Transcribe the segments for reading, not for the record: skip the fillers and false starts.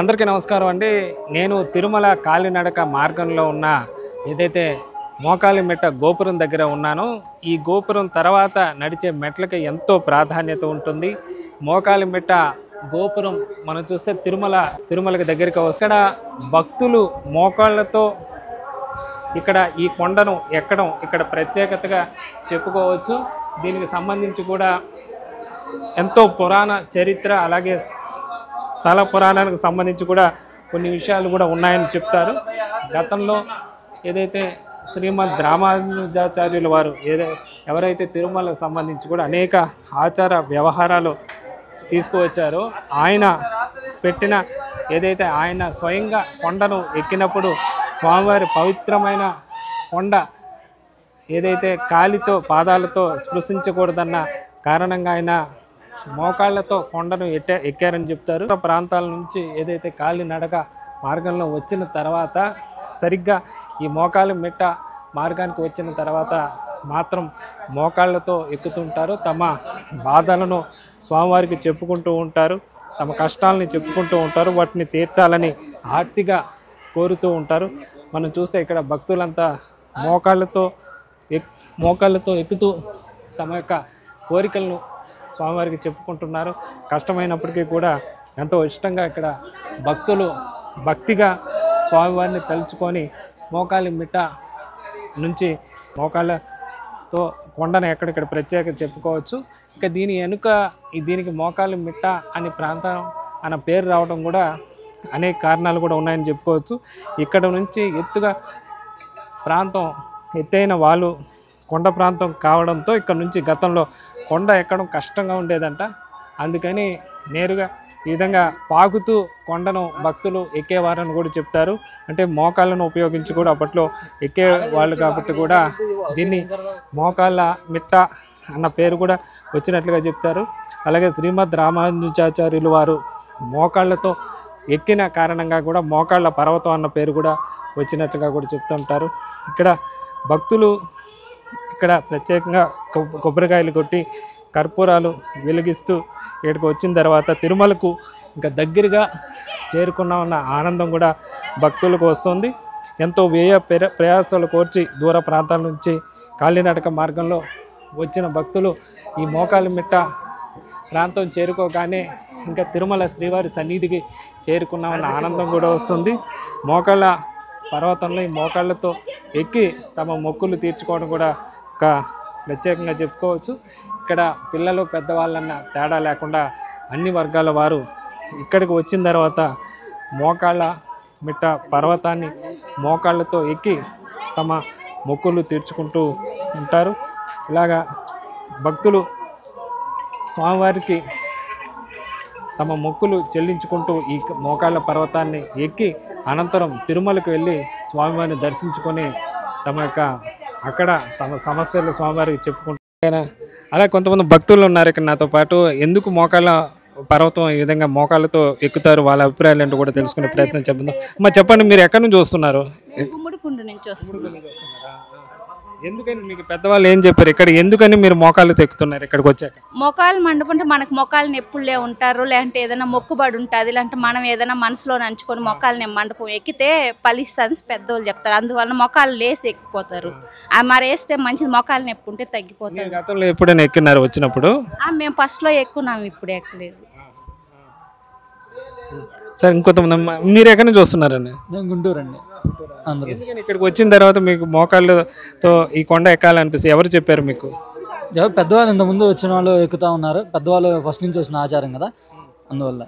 అందరికీ నమస్కారం అండి. నేను తిరుమల కాలినడక మార్గంలో ఉన్న ఏదైతే మోకాలిమెట్ట గోపురం దగ్గర ఉన్నానో ఈ గోపురం తర్వాత నడిచే మెట్లకి ఎంతో ప్రాధాన్యత ఉంటుంది. మోకాలిమెట్ట గోపురం మనం చూస్తే తిరుమలకి దగ్గరికి ఇక్కడ భక్తులు మోకాళ్ళతో ఇక్కడ ఈ కొండను ఎక్కడం ఇక్కడ ప్రత్యేకతగా చెప్పుకోవచ్చు. దీనికి సంబంధించి కూడా ఎంతో పురాణ చరిత్ర అలాగే స్థల పురాణానికి సంబంధించి కూడా కొన్ని విషయాలు కూడా ఉన్నాయని చెప్తారు. గతంలో ఏదైతే శ్రీమద్ రామానుజాచార్యుల వారు ఎవరైతే తిరుమలకు సంబంధించి కూడా అనేక ఆచార వ్యవహారాలు తీసుకువచ్చారో ఆయన పెట్టిన ఏదైతే ఆయన స్వయంగా కొండను ఎక్కినప్పుడు స్వామివారి పవిత్రమైన కొండ ఏదైతే కాలితో పాదాలతో స్పృశించకూడదన్న కారణంగా ఆయన మోకాళ్ళతో కొండను ఎక్కారని చెప్తారు. ప్రాంతాల నుంచి ఏదైతే కాలినడక మార్గంలో వచ్చిన తర్వాత సరిగ్గా ఈ మోకాలిమెట్ట మార్గానికి వచ్చిన తర్వాత మాత్రం మోకాళ్ళతో ఎక్కుతుంటారు. తమ బాధలను స్వామివారికి చెప్పుకుంటూ ఉంటారు, తమ కష్టాలని చెప్పుకుంటూ ఉంటారు, వాటిని తీర్చాలని ఆర్తిగా కోరుతూ ఉంటారు. మనం చూస్తే ఇక్కడ భక్తులంతా మోకాళ్ళతో ఎక్కుతూ తమ యొక్క కోరికలను స్వామివారికి చెప్పుకుంటున్నారు. కష్టమైనప్పటికీ కూడా ఎంతో ఇష్టంగా ఇక్కడ భక్తులు భక్తిగా స్వామివారిని తలుచుకొని మోకాలిమెట్ట నుంచి మోకాళ్ళతో కొండను ఎక్కడిక్కడ ప్రత్యేకత చెప్పుకోవచ్చు. ఇక దీని వెనుక దీనికి మోకాలిమెట్ట అని ప్రాంతం అన్న పేరు రావడం కూడా అనేక కారణాలు కూడా ఉన్నాయని చెప్పుకోవచ్చు. ఇక్కడ నుంచి ఎత్తైన వాళ్ళు కొండ ప్రాంతం కావడంతో ఇక్కడ నుంచి గతంలో కొండ ఎక్కడం కష్టంగా ఉండేదంట. అందుకని నేరుగా ఈ విధంగా పాకుతూ కొండను భక్తులు ఎక్కేవారని కూడా చెప్తారు. అంటే మోకాళ్ళను ఉపయోగించి కూడా అప్పట్లో ఎక్కేవాళ్ళు కాబట్టి కూడా దీన్ని మోకాళ్ళ మిట్ట అన్న పేరు కూడా వచ్చినట్లుగా చెప్తారు. అలాగే శ్రీమద్ రామానుజాచార్యులు వారు మోకాళ్ళతో ఎక్కిన కారణంగా కూడా మోకాళ్ళ పర్వతం అన్న పేరు కూడా వచ్చినట్లుగా కూడా చెప్తుంటారు. ఇక్కడ భక్తులు ఇక్కడ ప్రత్యేకంగా కొబ్బరికాయలు కొట్టి కర్పూరాలు వెలిగిస్తూ ఇక్కడికి వచ్చిన తర్వాత తిరుమలకు ఇంకా దగ్గరగా చేరుకున్నామన్న ఆనందం కూడా భక్తులకు వస్తుంది. ఎంతో ప్రయాసాలు కోర్చి దూర ప్రాంతాల నుంచి కాలినడక మార్గంలో వచ్చిన భక్తులు ఈ మోకాలిమెట్ట ప్రాంతం చేరుకోగానే ఇంకా తిరుమల శ్రీవారి సన్నిధికి చేరుకున్నామన్న ఆనందం కూడా వస్తుంది. మోకాళ్ళ పర్వతంలో ఈ మోకాళ్ళతో ఎక్కి తమ మొక్కులు తీర్చుకోవడం కూడా ఒక ప్రత్యేకంగా చెప్పుకోవచ్చు. ఇక్కడ పిల్లలు పెద్దవాళ్ళన్న తేడా లేకుండా అన్ని వర్గాల వారు ఇక్కడికి వచ్చిన తర్వాత మోకాళ్ళ మిట్ట పర్వతాన్ని మోకాళ్ళతో ఎక్కి తమ మొక్కులు తీర్చుకుంటూ ఉంటారు. ఇలాగా భక్తులు స్వామివారికి తమ మొక్కులు చెల్లించుకుంటూ ఈ మోకాళ్ళ పర్వతాన్ని ఎక్కి అనంతరం తిరుమలకు వెళ్ళి స్వామివారిని దర్శించుకొని అక్కడ తమ సమస్యలు స్వామివారికి చెప్పుకుంటారు. అలా కొంతమంది భక్తులు ఉన్నారు ఇక్కడ నాతో పాటు. ఎందుకు మోకాళ్ళ పర్వతం ఈ విధంగా మోకాళ్ళతో ఎక్కుతారు, వాళ్ళ అభిప్రాయాలు ఏంటో కూడా తెలుసుకునే ప్రయత్నం చేద్దాం. చెప్పండి, మీరు ఎక్కడి నుంచి వస్తున్నారు? ఎందుకని మీకు పెద్దవాళ్ళు ఏం చెప్పారు ఇక్కడ ఎందుకని మీరు మోకాళ్ళు ఎక్కుతున్నారు ఇక్కడికి వచ్చాక? మోకాలు మండుకుంటే మనకు మోకాళ్ళని ఎప్పుడులే ఉంటారు, లేదంటే ఏదైనా మొక్కుబడి ఉంటుంది, లేదంటే మనం ఏదైనా మనసులో నంచుకొని మోకాళ్ళని మండపం ఎక్కితే ఫలిస్తుంది పెద్దోళ్ళు చెప్తారు. అందువల్ల మోకాళ్ళు లేసి ఎక్కిపోతారు. మరి వేస్తే మంచిది, మోకాళ్ళని నొప్పి ఉంటే తగ్గిపోతారు. గతంలో ఎప్పుడైనా ఎక్కినారు వచ్చినప్పుడు? మేము ఫస్ట్లో ఎక్కున్నాము, ఇప్పుడు ఎక్కలేదు. సరే, ఇంకొంతమంది మీరు ఎక్కడి నుంచి వస్తున్నారండి? నేను గుంటూరు అండి. ఇక్కడికి వచ్చిన తర్వాత మీకు మోకాళ్ళతో ఈ కొండ ఎక్కాలనిపిస్తుంది, ఎవరు చెప్పారు మీకు? పెద్దవాళ్ళు ఇంతకుముందు వచ్చిన వాళ్ళు ఎక్కుతా ఉన్నారు. పెద్దవాళ్ళు ఫస్ట్ నుంచి వచ్చిన ఆచారం కదా, అందువల్ల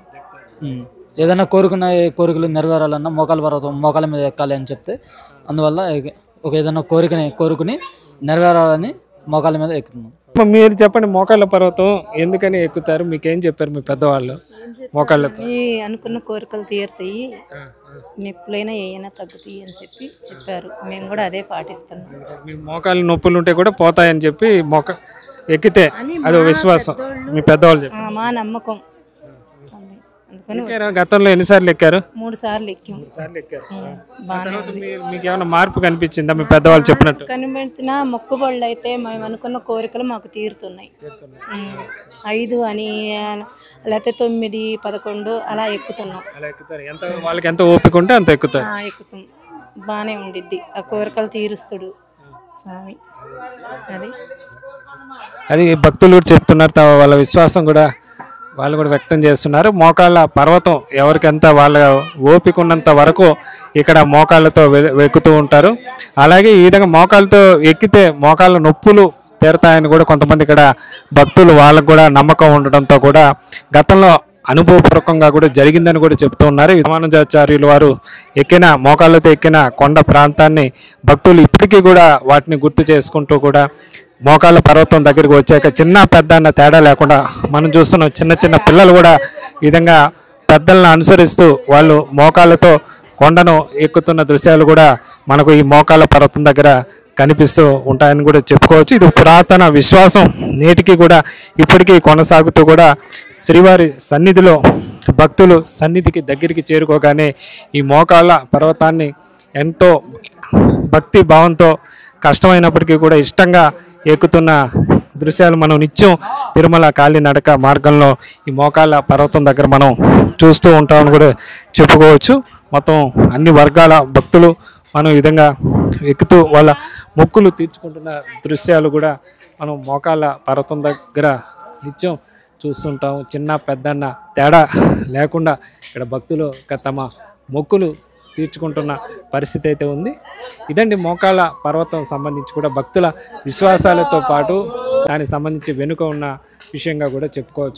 ఏదైనా కోరికలు నెరవేరాలన్నా మోకాళ్ళ మీద ఎక్కాలి అని చెప్తే అందువల్ల ఏదైనా కోరుకుని నెరవేరాలని మోకాళ్ళ మీద ఎక్కుతున్నాం. మీరు చెప్పండి, మోకాళ్ళ పర్వతం ఎందుకని ఎక్కుతారు? మీకేం చెప్పారు మీ పెద్దవాళ్ళు? మోకాళ్ళతో అనుకున్న కోరికలు తీరుతాయి, నొప్పులైనా ఏమైనా తగ్గుతాయి అని చెప్పారు. మేము కూడా అదే పాటిస్తున్నాం. మోకాళ్ళ నొప్పులు ఉంటే కూడా పోతాయని చెప్పి ఎక్కితే అది విశ్వాసం మీ పెద్దవాళ్ళు చెప్పారు. మా నమ్మకం అందుకని ఎక్కారా? గతంలో ఎన్నిసార్లు ఎక్కారు? 3 సార్లు ఎక్కాం. సార్లు ఎక్కారు. బాగానే తర్వాత మీకు ఏమైనా మార్పు కనిపించిందా మీ పెద్దవాళ్ళు చెప్పినట్టు? కనిపెట్టిన మొక్కుబళ్ళు అయితే మేము అనుకున్న కోరికలు మాకు తీరుతున్నాయి. 5 అని లేకపోతే 9, 11 అలా ఎక్కుతున్నాం. అలా ఎక్కుతారు. వాళ్ళకి ఎంత ఓపిక ఉంటే అంత ఎక్కుతారు. ఎక్కుతాం. బాగానే ఉండిద్ది. ఆ కోరికలు తీరుస్తాడు స్వామి. అది భక్తులు కూడా చెప్తున్నారు. వాళ్ళ విశ్వాసం కూడా వాళ్ళు కూడా వ్యక్తం చేస్తున్నారు. మోకాళ్ళ పర్వతం ఎవరికెంత వాళ్ళ ఓపిక ఉన్నంత వరకు ఇక్కడ మోకాళ్ళతో ఎక్కుతూ ఉంటారు. అలాగే ఈ విధంగా మోకాళ్ళతో ఎక్కితే మోకాళ్ళ నొప్పులు తీరతాయని కూడా కొంతమంది ఇక్కడ భక్తులు వాళ్ళకు కూడా నమ్మకం ఉండడంతో కూడా గతంలో అనుభవపూర్వకంగా కూడా జరిగిందని కూడా చెప్తూ ఉన్నారు. రామానుజాచార్యులు వారు ఎక్కిన మోకాళ్ళతో ఎక్కిన కొండ ప్రాంతాన్ని భక్తులు ఇప్పటికీ కూడా వాటిని గుర్తు చేసుకుంటూ కూడా మోకాళ్ళ పర్వతం దగ్గరికి వచ్చాక చిన్న పెద్ద అన్న తేడా లేకుండా మనం చూస్తున్నాం. చిన్న చిన్న పిల్లలు కూడా ఈ విధంగా పెద్దలను అనుసరిస్తూ వాళ్ళు మోకాళ్ళతో కొండను ఎక్కుతున్న దృశ్యాలు కూడా మనకు ఈ మోకాళ్ళ పర్వతం దగ్గర కనిపిస్తూ ఉంటాయని కూడా చెప్పుకోవచ్చు. ఇది పురాతన విశ్వాసం నేటికి కూడా ఇప్పటికీ కొనసాగుతూ కూడా శ్రీవారి సన్నిధిలో భక్తులు సన్నిధికి దగ్గరికి చేరుకోగానే ఈ మోకాళ్ళ పర్వతాన్ని ఎంతో భక్తి భావంతో కష్టమైనప్పటికీ కూడా ఇష్టంగా ఎక్కుతున్న దృశ్యాలు మనం నిత్యం తిరుమల కాలినడక మార్గంలో ఈ మోకాళ్ళ పర్వతం దగ్గర మనం చూస్తూ ఉంటామని కూడా చెప్పుకోవచ్చు. మొత్తం అన్ని వర్గాల భక్తులు మనం ఈ విధంగా ఎక్కుతూ వాళ్ళ మొక్కులు తీర్చుకుంటున్న దృశ్యాలు కూడా మనం మోకాళ్ళ పర్వతం దగ్గర నిత్యం చూస్తుంటాం. చిన్న పెద్దన్న తేడా లేకుండా ఇక్కడ భక్తులు తమ మొక్కులు తీర్చుకుంటున్న పరిస్థితి అయితే ఉంది. ఇదండి మోకాళ్ళ పర్వతం సంబంధించి కూడా భక్తుల విశ్వాసాలతో పాటు దానికి సంబంధించి వెనుక ఉన్న విషయంగా కూడా చెప్పుకోవచ్చు.